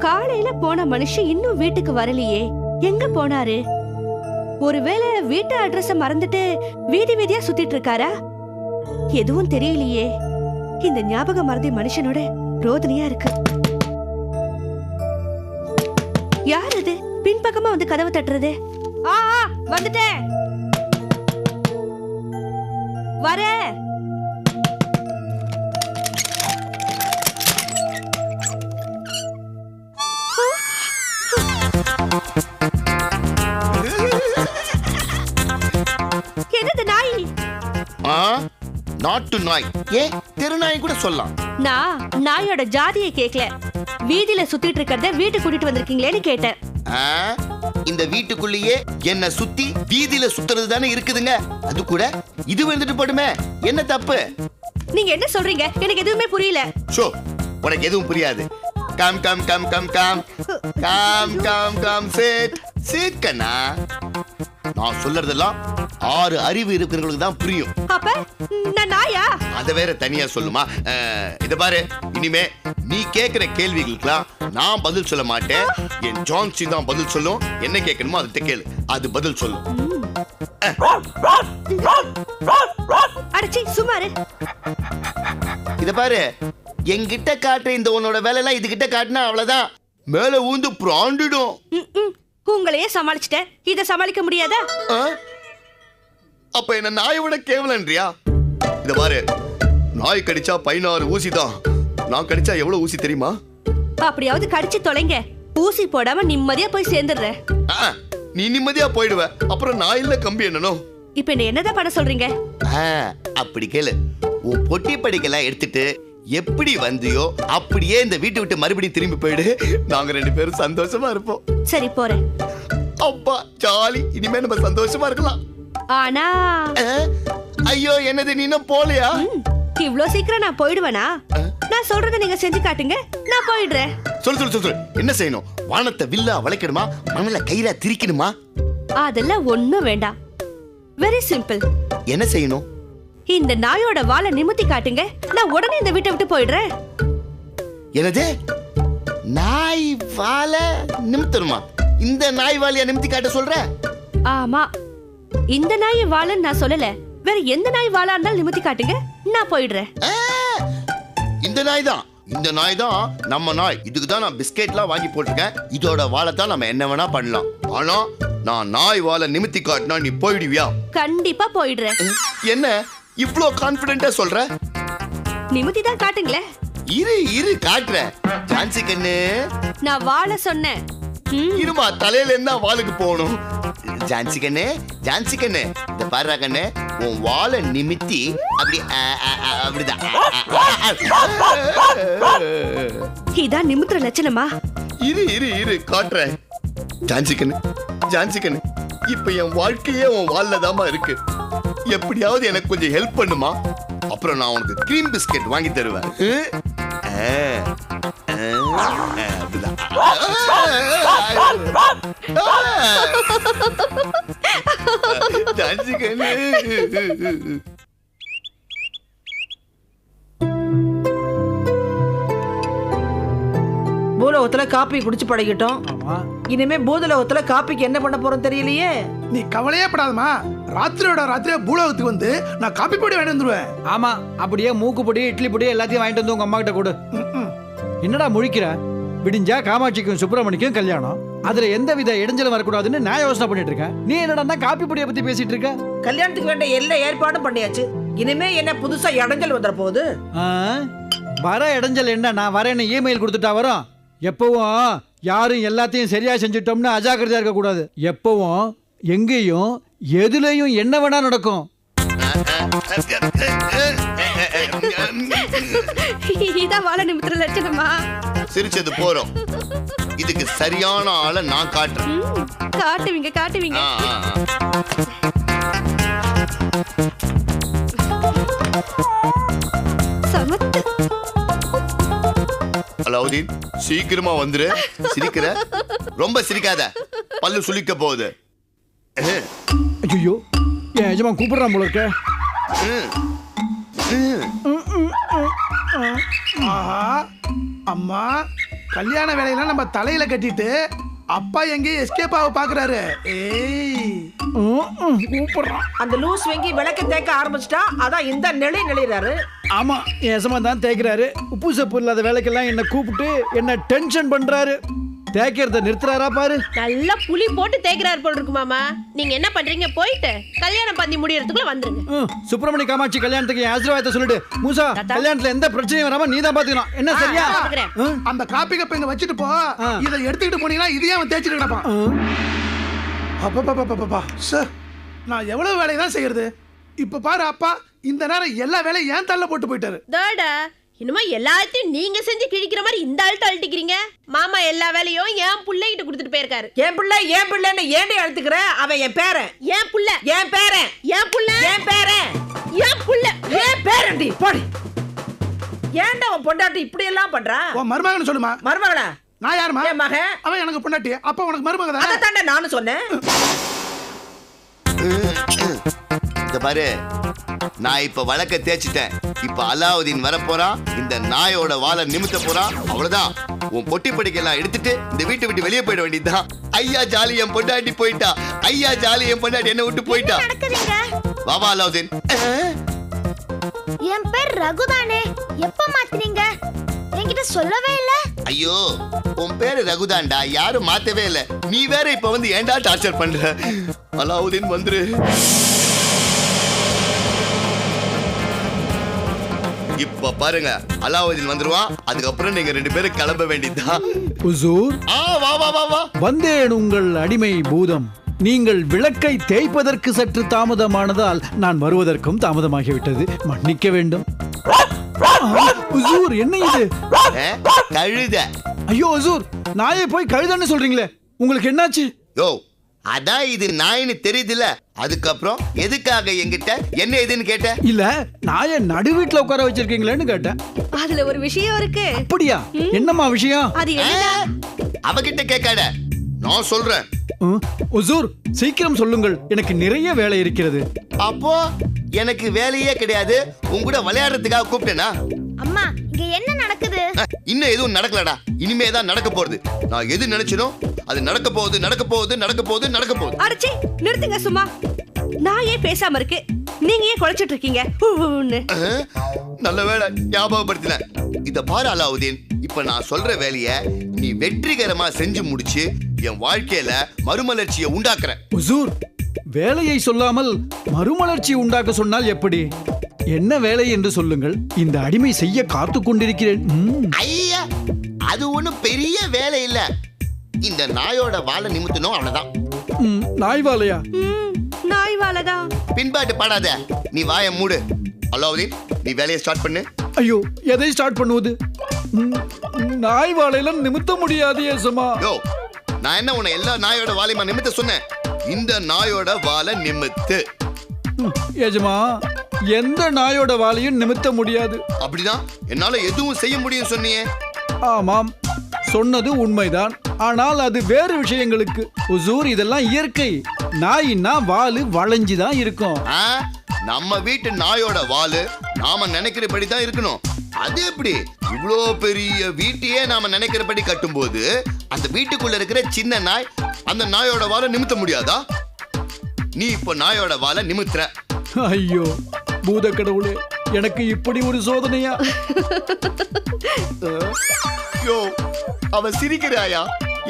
காலையில போன மனுஷன் இன்னும் வீட்டுக்கு வரலையே, எங்க போனாரு? ஒருவேளை வீட்டு அட்ரஸ் மறந்துட்டு வீதி வீதியா சுத்திட்டு இருக்காரா? எதுவும் தெரியலையே. இந்த ஞாபக மறதி மனுஷனோட ரோதனையா இருக்கு. யார் அது பின்பக்கமா வந்து கதவு தட்டுறது? வந்துட்டேன், வர. என்னது நாய்? நாட்டு நாய். ஏன் தெருநாய் கூட சொல்லலாம். நான் நாயோட ஜாதியை கேட்கல, வீதியில சுத்திட்டு இருக்கிறத வீட்டுக்கு கூட்டிட்டு வந்திருக்கீங்களேன்னு கேட்டேன். இந்த வீட்டுக்குள்ளேயே என்ன சுத்தி வீதியில சுத்துறது தானே இருக்குதுங்க. அது கூட இது வந்துட்டு போடுமே, என்ன தப்பு? நீங்க என்ன சொல்றீங்க? எனக்கு எதுவுமே புரியல. ஷோ, உனக்கு எதுவும் புரியாது. Come come come come come come come come sit sit கண்ணா. நான் சொல்றதெல்லாம் 6 அறிவு இருக்கிறவங்களுக்கு தான் புரியும். அப்ப நான் நாயா? அத வேற தனியா சொல்லுமா? இத பாரு, இனிமே நீ கேக்குற கேள்விகளுக்குலாம் நான் பதில் சொல்ல மாட்டேன். என் ஜான்சி தான் பதில் சொல்லும். என்ன கேட்கணுமோ அதை கேளு, அது பதில் சொல்லும். அடச்சி சுமாரு. இத பாரு, என்கிட்ட காட்டுற இந்த உன்னோட வேலை எல்லாம் இதுகிட்ட காட்டினா அவ்வளவுதான், மேல ஊந்து பிராண்டிடும். உங்களையே சமாளிச்சிட்டேன், இத சமாளிக்க முடியாதா? அப்ப என்ன நாயை விட கேவலன்றியா? இத பாரு, நாய் கடிச்சா 16 ஊசி தான். நான் கடிச்சா எவ்வளவு ஊசி தெரியுமா? அப்படியாவது கடிச்சு தொலைங்க, ஊசி போடாம நிம்மதியா போய் சேர்ந்துடுற. நீ நிம்மதியா போயிடுவ, அப்புறம் நான் இல்ல கம்பி என்னனும். இப்ப என்ன என்னதான் பண்ண சொல்றீங்க? அப்படி கேளு. உன் பொட்டி படிக்கலாம் எடுத்துட்டு எப்படி வந்தியோ அப்படியே இந்த வீட்டை விட்டு மறுபடியும் திரும்பி போயிடு. நாங்க 2 பேரும் சந்தோஷமா இருப்போம். சரி போறேன். அப்பா ஜாலி, இனிமே நம்ம சந்தோஷமா இருக்கலாம். ஆனா ஐயோ, என்னது நீ இன்னும் போலையா? இவ்ளோ சீக்கிரம் நான் போயிடுவேனா? நான் சொல்றதை நீங்க செஞ்சு காட்டுங்க, நான் போயிடுறேன். சொல்லு சொல்லு சொல்லு, என்ன செய்யணும்? வானத்தை வில்லா வளைக்கணுமா, மணல கயிறா திரிக்கணுமா? அதெல்லாம் ஒண்ணும் வேண்டாம். Very simple. என்ன செய்யணும்? இந்த நாயோட வாலை நிமித்தி காட்டுங்க, நான் உடனே இந்த வீட்டை விட்டு போயிடுறேன். என்னது? நாய் வாலை நிமித்தணுமா? இந்த நாய் வாலியா நிமித்தி காட்ட சொல்ற? ஆமா, இந்த நாய் வாழன்னு நான் சொல்லல. வேற எந்த நாய் வாழா இருந்தாலும் நிமித்தி காட்டுங்க, நான் போயிடுறேன். இந்த நாய் தான், இந்த நாய் தான் நம்ம நாய். இதுக்கு தான் நான் பிஸ்கெட்லாம் வாங்கி போட்டிருக்கேன். இதோட வாழை தான் நம்ம என்ன வேணா பண்ணலாம். ஆனா நான் நாய் வாழை நிமித்தி காட்டினா நீ போயிடுவியா? கண்டிப்பா போயிடுறேன். என்ன இவ்ளோ கான்ஃபிடென்ட்டா சொல்ற? நிமித்தி தான் காட்டுங்களே. இரு இரு காட்டுறேன். ஜான்சி கண்ணு, நான் வாழ சொன்னேன். இருமா, தலையில இருந்தா வாளுக்கு போகணும். ஜான்சி கண்ணு, ஜான்சி கண்ணு, இந்த பாரு கண்ணு, உன் வாழை நிமித்தி அப்படி அப்படிதான். இதான் நிமித்திர லட்சணமா? இரு இரு இரு காட்டுறேன். ஜான்சி கண்ணு, ஜான்சி கண்ணு, இப்ப என் வாழ்க்கையே உன் வால்ல தாமா இருக்கு. எப்படியாவது எனக்கு கொஞ்சம் ஹெல்ப் பண்ணுமா? அப்புறம் நான் உனக்கு கிரீம் பிஸ்கெட் வாங்கி தருவேன். ஜான்சி கண்ணு. பூலோகத்துல காப்பி குடிச்சு பழகிட்டோம். இனிமே பூதலோகத்துல காப்பிக்கு என்ன பண்ண போறோம் தெரியலையே. நீ கவலையே படாதமா, ராத்திரியோட ராத்திரியா பூலோகத்துக்கு வந்து நான் காப்பி பொடி வாங்கிட்டு வந்துருவேன். ஆமா, அப்படியே மூக்கு பொடி இட்லி பொடி எல்லாத்தையும் வாங்கிட்டு வந்து உங்க அம்மா கிட்ட கொடு. என்னடா முழிக்கிற? விடிஞ்சா காமாட்சிக்கும் சுப்பிரமணிக்கும் கல்யாணம், அதுல எந்த வித இடைஞ்சலும் வரக்கூடாதுன்னு நான் யோசனை பண்ணிட்டு இருக்கேன். நீ என்னடா காப்பி பொடியை பத்தி பேசிட்டு இருக்க? கல்யாணத்துக்கு வேண்டிய எல்லா ஏற்பாடும் பண்ணியாச்சு. இனிமே என்ன புதுசா இடைஞ்சல் வந்துட போகுது? வர இடைஞ்சல் என்ன, நான் வரேன்னு இமெயில் கொடுத்துட்டா வரும். எப்பவும் யாரும் எல்லாத்தையும் சரியா செஞ்சுட்டோம்னு அஜாக்கிரதையா இருக்க கூடாது. எப்பவும் எங்கேயும் எதுலயும் என்ன வேணா நடக்கும். இதான் வாழ நிமித்திர லட்சணமா? சிரிச்சது போறோம். இதுக்கு சரியான ஆளை நான் காட்டுறேன். காட்டுவீங்க காட்டுவீங்க. சமத்து. அலாவுதீன், சீக்கிரமா வந்துரு. சிரிக்கிற, ரொம்ப சிரிக்காத, பல்லு சுளிக்க போகுது. ஐயோ, என் எஜமா கூப்பிடுறான் போல இருக்க. ஆஹா, அம்மா கல்யாண வேலையெல்லாம் நம்ம தலையில கட்டிட்டு அப்பா எங்கேயும் எஸ்கேப் ஆக பாக்குறாரு. ஏய் கூப்பிடுறான். அந்த லூஸ் வெங்கி விளக்க தேக்க ஆரம்பிச்சிட்டா அதான் இந்த நெளிறாரு. ஆமா, ஏசமா தான் தேய்க்கிறாரு. உப்பு சப்பு இல்லாத வேலைக்கெல்லாம் என்ன கூப்பிட்டு என்ன டென்ஷன் பண்றாரு. தேய்க்கிறத நிறுத்துறாரா பாரு. நல்லா புளி போட்டு தேய்க்கிறாரு போல் இருக்கு மாமா. நீங்க என்ன பண்றீங்க? போயிட்டு கல்யாணம் பண்ணி முடியறதுக்குள்ள வந்துருங்க. சுப்பிரமணிய காமாட்சி கல்யாணத்துக்கு என் ஆசீர்வாதத்தை சொல்லிட்டு மூசா, கல்யாணத்துல எந்த பிரச்சனையும் வராம நீ தான் பாத்துக்கணும். என்ன சரியா? அந்த காப்பி கப்ப இங்க வச்சுட்டு போ. இதை எடுத்துக்கிட்டு போனீங்கன்னா இதையே அவன் தேய்ச்சிட்டு கிடப்பான். அப்பா சார், நான் எவ்வளவு வேலையை தான் செய்யறது? இப்ப பாரு அப்பா, இந்த நேரம் எல்லா வேலையும் ஏன் தள்ள போட்டு போயிட்டாரு. தாடா, இன்னுமா எல்லாத்தையும் நீங்க செஞ்சு கிழிக்கிற மாதிரி இந்த ஆள்கிட்ட அழட்டிக்கிறீங்க. மாமா எல்லா வேலையும் என் பிள்ளைகிட்ட கொடுத்துட்டு போயிருக்காரு. என் பிள்ளைன்னு ஏண்டி அழுத்துக்கிற? அவன் என் பேரன். என் புள்ள, என் பேரன். என் புள்ள, என் பேரன். என் புள்ள, என் பேரன்டி. போடி. ஏன்டா அவன் பொண்டாட்டி இப்படி எல்லாம் பண்றா? உன் மருமகன்னு சொல்லுமா. மருமகளா? நான் யாருமா? என் மகன். அவன் எனக்கு பொண்டாட்டி. அப்ப உனக்கு மருமக தான். அத தாண்டா நானும் சொன்னேன். இந்த பாரு, நான் இப்ப வழக்க தேய்ச்சிட்டேன். இப்ப அலாவுதீன் வர போறான். இந்த நாயோட வாழை நிமித்த போறான். அவ்வளவுதான். உன் பொட்டி படிக்கலாம் எடுத்துட்டு இந்த வீட்டை விட்டு வெளியே போயிட வேண்டியதுதான். ஐயா ஜாலி, என் பொண்டாட்டி போயிட்டா. ஐயா ஜாலி, என் பொண்டாட்டி என்ன விட்டு போயிட்டா. வாவா அலாவுதீன். என் பேர் ரகுதானே. எப்ப மாத்தினீங்க? என்கிட்ட சொல்லவே இல்ல. ஐயோ, உன் பேரு ரகுதான்டா. யாரும் மாத்தவே இல்ல. நீ வேற இப்ப வந்து ஏன்டா டார்ச்சர் பண்ற? அலாவுதீன் வந்துரு. இப்ப பாருங்க, அலாவுதீன் வந்துருவான். அதுக்கப்புறம் நீங்க ரெண்டு பேரும் கிளம்ப வேண்டியதுதான். ஹுசூர், வா வா வா வா. வந்தேன் உங்கள் அடிமை பூதம். நீங்கள் விளக்கை தேய்ப்பதற்கு சற்று தாமதமானதால் நான் வருவதற்கும் தாமதமாகிவிட்டது. மன்னிக்க வேண்டும். ஹுசூர், என்ன இது? கழுத. ஐயோ ஹுசூர், நாயை போய் கழுதன்னு சொல்றீங்களே, உங்களுக்கு என்னாச்சு? யோ, அதான் இது நாயின்னு தெரியுதுல. அதுக்கப்புறம் எதுக்காக என்கிட்ட என்ன ஏதுன்னு கேட்ட? இல்ல, நாயை நடு வீட்டுல உட்கார வச்சிருக்கீங்களேன்னு கேட்டேன். அதுல ஒரு விஷயம் இருக்கு. அப்படியா? என்னம்மா விஷயம்? அது என்ன? அவகிட்ட கேட்காத, நான் சொல்றேன். ஹுசூர், சீக்கிரம் சொல்லுங்கள், எனக்கு நிறைய வேலை இருக்கிறது. அப்போ எனக்கு வேலையே கிடையாது. உன் கூட விளையாடுறதுக்காக கூப்பிட்டேனா? அம்மா, இங்க என்ன நடக்குது? இன்னும் எதுவும் நடக்கலடா. இனிமே தான் நடக்க போறது. நான் எது நினைச்சனோ அது நடக்க போகுது, நடக்க போகுது, நடக்க போகுது, நடக்க போகுது. அடச்சி, நிறுத்துங்க சும்மா. நான் ஏன் பேசாம இருக்கு? நீங்க ஏன் குழைச்சிட்டு இருக்கீங்க? நல்ல வேளை ஞாபகப்படுத்தின. இத பாரு அலாவுதீன், இப்ப நான் சொல்ற வேலைய நீ வெற்றிகரமா செஞ்சு முடிச்சு என் வாழ்க்கையில மறுமலர்ச்சியை உண்டாக்குற. ஹுசூர், வேலையை சொல்லாமல் மறுமலர்ச்சி உண்டாக்க சொன்னால் எப்படி? என்ன வேலை என்று சொல்லுங்கள். இந்த அடிமை செய்ய காத்து கொண்டிருக்கிறேன். ஐயா, அது ஒண்ணும் பெரிய வேலை இல்ல. இந்த நாயோட வாழை நிமித்தணும், அவ்வளவுதான். நாய் வாழையா? நாய் வாழதான். பின்பாட்டு பாடாத, நீ வாயை மூடு. அலாவுதீன், நீ வேலையை ஸ்டார்ட் பண்ணு. ஐயோ, எதை ஸ்டார்ட் பண்ணுவது? நாய் வாழையில நிமித்த முடியாது ஏசமா. யோ, நான் என்ன உன்னை எல்லா நாயோட வாழையுமா நிமித்த சொன்னேன்? இந்த நாயோட வாழை நிமித்து. ஏஜமா, எந்த நாயோட வாழையும் நிமித்த முடியாது. அப்படிதான் என்னால எதுவும் செய்ய முடியும் சொன்னியே. ஆமாம், சொன்னது உண்மைதான். ஆனால் அது வேறு விஷயங்களுக்கு. ஹுசூர், இதெல்லாம் இயற்கை. நாயின்னா வாலு வளைஞ்சுதான் இருக்கும். நம்ம வீட்டு நாயோட வாலு நாம நினைக்கிறபடி தான் இருக்கணும். அது எப்படி? இவ்வளோ பெரிய வீட்டையே நாம நினைக்கிறபடி கட்டும்போது அந்த வீட்டுக்குள்ள இருக்கிற சின்ன நாய் அந்த நாயோட வாலை நிமித்த முடியாதா? நீ இப்போ நாயோட வாலை நிமித்துற. ஐயோ பூத கடவுளே, எனக்கு இப்படி ஒரு சோதனையா? யோ, அவ சிரிக்கிறாயா?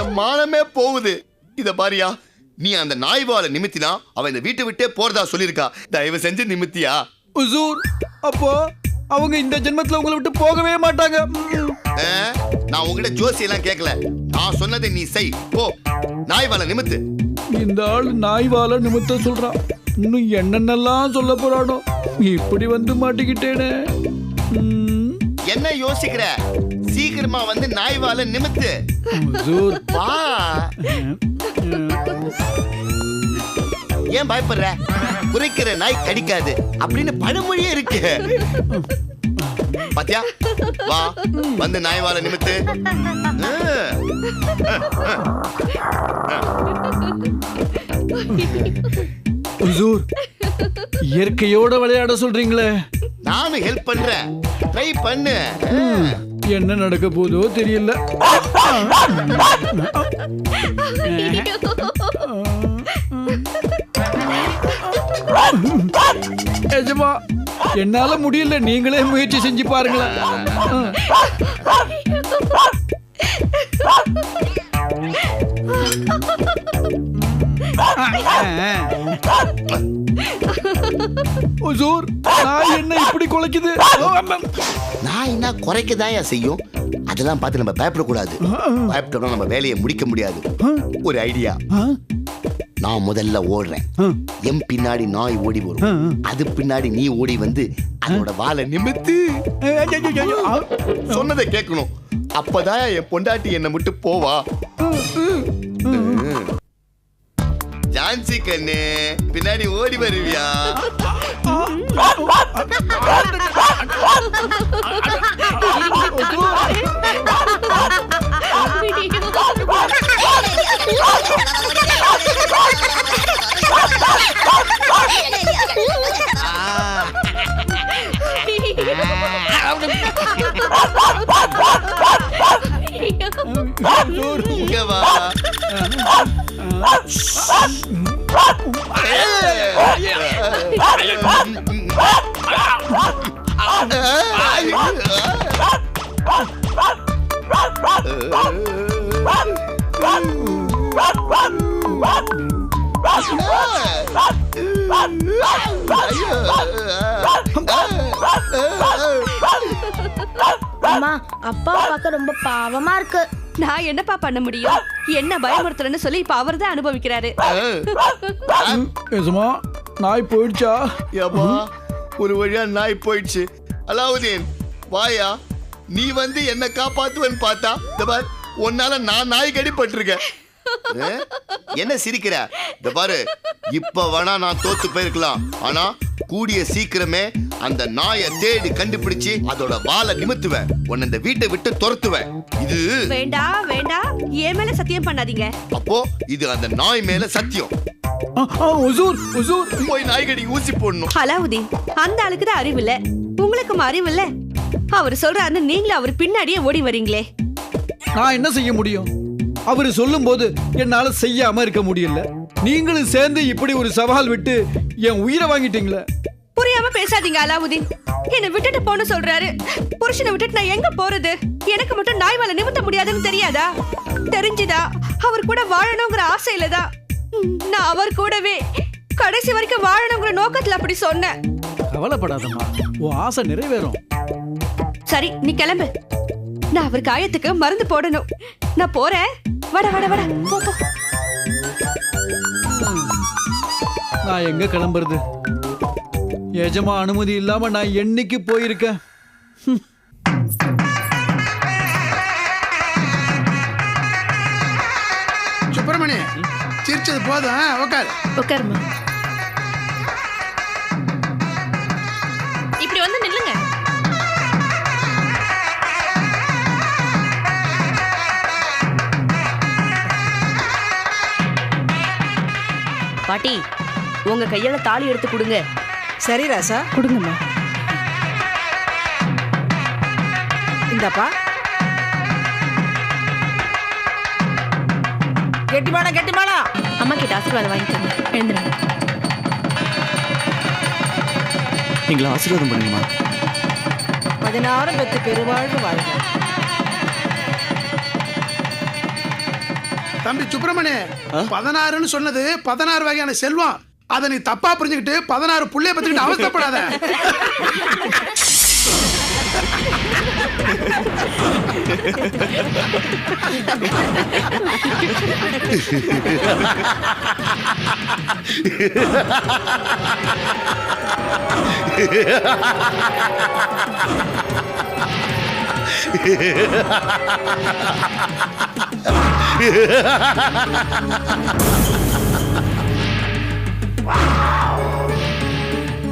என் மானமே போகுது. இத பாரியா, நீ அந்த நாய் வாலை நிமித்தினா அவ இந்த வீட்டை விட்டே போறதா சொல்லிருக்கா. தயவு செஞ்சு நிமித்தியா? ஹுசூர், அப்போ அவங்க இந்த ஜென்மத்துல உங்களை விட்டு போகவே மாட்டாங்க. நான் உங்ககிட்ட ஜோசி எல்லாம் கேட்கல. நான் சொன்னதை நீ செய். போ, நாய் வாலை நிமித்து. இந்த ஆள் நாய் வாலை நிமித்த சொல்றான். இன்னும் என்னென்னலாம் சொல்ல போறானோ. இப்படி வந்து மாட்டிக்கிட்டேனே. என்ன யோசிக்கிற? சீக்கிரமா வந்து நாய் வாலை நிமித்து. வா. ஏன் பயப்படுற? குறைக்கிற நாய் கடிக்காது அப்படின்னு பழமொழியே இருக்கு. பாத்தியா? வா, வந்து நாய் வாலை நிமித்து. ஹுசூர், இயற்கையோட விளையாட சொல்றீங்களே. நானும் ஹெல்ப் பண்றேன். ட்ரை பண்ணு. என்ன நடக்க போதோ தெரியல. எஜமா, என்னால முடியல, நீங்களே முயற்சி செஞ்சு பாருங்களேன். ஹுசூர், நான் என்ன இப்படி குலைக்குது? நான் என்ன குறைக்கதான் செய்யும், அதெல்லாம் பார்த்து நம்ம பயப்படக்கூடாது. பயப்பட்டோம்னா நம்ம வேலையை முடிக்க முடியாது. ஒரு ஐடியா, நான் முதல்ல ஓடுறேன், என் பின்னாடி நாய் ஓடி வரும், அது பின்னாடி நீ ஓடி வந்து அதோட வாலை நிமித்து சொன்னதை கேட்கணும். அப்பதான் என் பொண்டாட்டி என்னை விட்டு போவா. ஜான்சி கண்ணு, பின்னாடி ஓடி வருவியா? இங்க வா. அம்மா, அப்பா பார்க்க ரொம்ப பாவமா இருக்கு. நான் என்னப்பா பண்ண முடியும்? என்ன பயமுறுத்துறேன்னு சொல்லி இப்ப அவர் தான் அனுபவிக்கிறாரு. எஜமா, நாய் போயிடுச்சா? ஏப்பா, ஒரு வழியா நாய் போயிடுச்சு. அலாவுதீன், வாயா, நீ வந்து என்ன காப்பாத்துவன்னு பார்த்தா இந்த பாரு, உன்னால நான் நாய் கடிப்பட்டிருக்கேன். என்ன சிரிக்கிற? இந்த பாரு, இப்ப வேணா நான் தோத்து போயிருக்கலாம், ஆனா கூடிய சீக்கிரமே அந்த நாயை தேடி கண்டுபிடிச்சு அதோட வாலை நிமித்துவேன், உன்னை இந்த வீட்டை விட்டு துரத்துவேன். இது வேண்டாம் வேண்டாம், என் மேல சத்தியம் பண்ணாதீங்க. அப்போ இது அந்த நாய் மேல சத்தியம். போய் நாய்கடி ஊசி போடணும். அலாவுதீன், அந்த ஆளுக்கு தான் அறிவு இல்ல, உங்களுக்கும் அறிவு இல்ல. அவர் சொல்றாருன்னு நீங்களும் அவர் பின்னாடியே ஓடி வரீங்களே. நான் என்ன செய்ய முடியும்? அவரு சொல்லும் போது என்னால செய்யாம இருக்க முடியல. நீங்களும் சேர்ந்து இப்படி ஒரு சவால் விட்டு என் உயிரை வாங்கிட்டீங்களே. புரியாம பேசாதீங்க அலாவுதீன். என்ன விட்டுட்டு போன்னு சொல்றாரு. புருஷனை விட்டுட்டு நான் எங்க போறது? எனக்கு மட்டும் நாய் வாலை நிமித்த முடியாதுன்னு தெரியாதா? தெரிஞ்சுதா அவர் கூட வாழணுங்கிற ஆசையில தான் நான் அவர் கூடவே கடைசி வரைக்கும் வாழணுங்கிற நோக்கத்துல அப்படி சொன்னேன். கவலைப்படாதம்மா, உன் ஆசை நிறைவேறும். சரி, நீ கிளம்பு. நான் அவர் காயத்துக்கு மருந்து போடணும். நான் போறேன். வட வட வட போ போ. நான் எங்க கிளம்புறது? எஜமா அனுமதி இல்லாம நான் என்னைக்கு போயிருக்கேன்? சுப்பிரமணி, சிரிச்சது போதும், உட்காரு. உட்காருமா. இப்படி வந்து நில்லுங்க. பாட்டி, உங்க கையால தாலி எடுத்து கொடுங்க. சரி ராசா, கொடுங்கம்மா. இந்தப்பா. கெட்டிமாடா கெட்டிமாடா. அம்மா கிட்ட ஆசீர்வாதம் வாங்கிக்கோங்க. எழுந்துருங்க. எங்களை ஆசீர்வாதம் பண்ணுங்கம்மா. 16 பெற்று பெருவாழ்வு வாழ்க. தம்பி சுப்பிரமணி, 16ன்னு சொன்னது 16 வகையான செல்வம். அதை நீ தப்பா புரிஞ்சுக்கிட்டு 16 புள்ளைய பத்திக்கிட்டு அவஸ்தைப்படாத.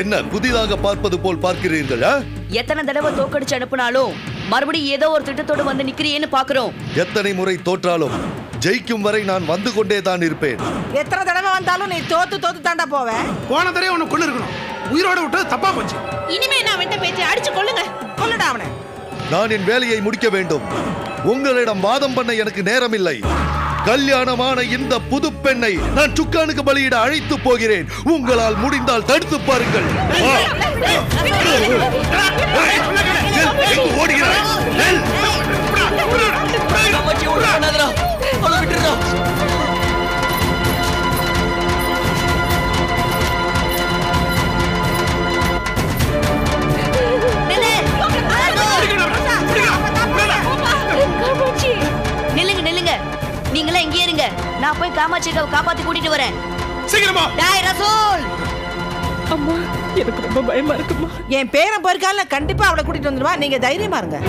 என்ன புதிதாக பார்ப்பது போல் பார்க்கிறீர்கள்? எத்தனை தடவை தோக்கடிச்சு அனுப்புனாலும் மறுபடியும் ஏதோ ஒரு திட்டத்தோடு வந்து நிக்கிறீன்னு பாக்குறோம். எத்தனை முறை தோற்றாலும் ஜெயிக்கும் வரை நான் வந்து கொண்டே தான் இருப்பேன். எத்தனை தடவை வந்தாலும் நீ தோத்து தோத்து தாண்டா போவேன். போன தடவை உன்னை கொண்டு இருக்கணும், உயிரோட விட்டது தப்பா போச்சு. இனிமே நான் விட்ட பேச்சு அடிச்சு கொள்ளுங்க. கொல்லுடா அவனை. நான் என் வேலையை முடிக்க வேண்டும். உங்களிடம் வாதம் பண்ண எனக்கு நேரமில்லை. கல்யாணமான இந்த புது பெண்ணை நான் சுக்கானுக்கு பலியிட அழைத்து போகிறேன். உங்களால் முடிந்தால் தடுத்து பாருங்கள். ஓடுகிறாய். நில்லுங்க நில்லுங்க, நீங்களே இங்கே இருங்க. நான் போய் காமாட்சியை காப்பாத்தி கூட்டிட்டு வரேன். சீக்கிரமா. டேய் ரசூல், அம்மா எனக்கு ரொம்ப பயமா இருக்குமா. என் பேரன் போயிருக்கால, கண்டிப்பா அவளை கூட்டிட்டு வந்துடுவா. நீங்க தைரியமா இருங்க.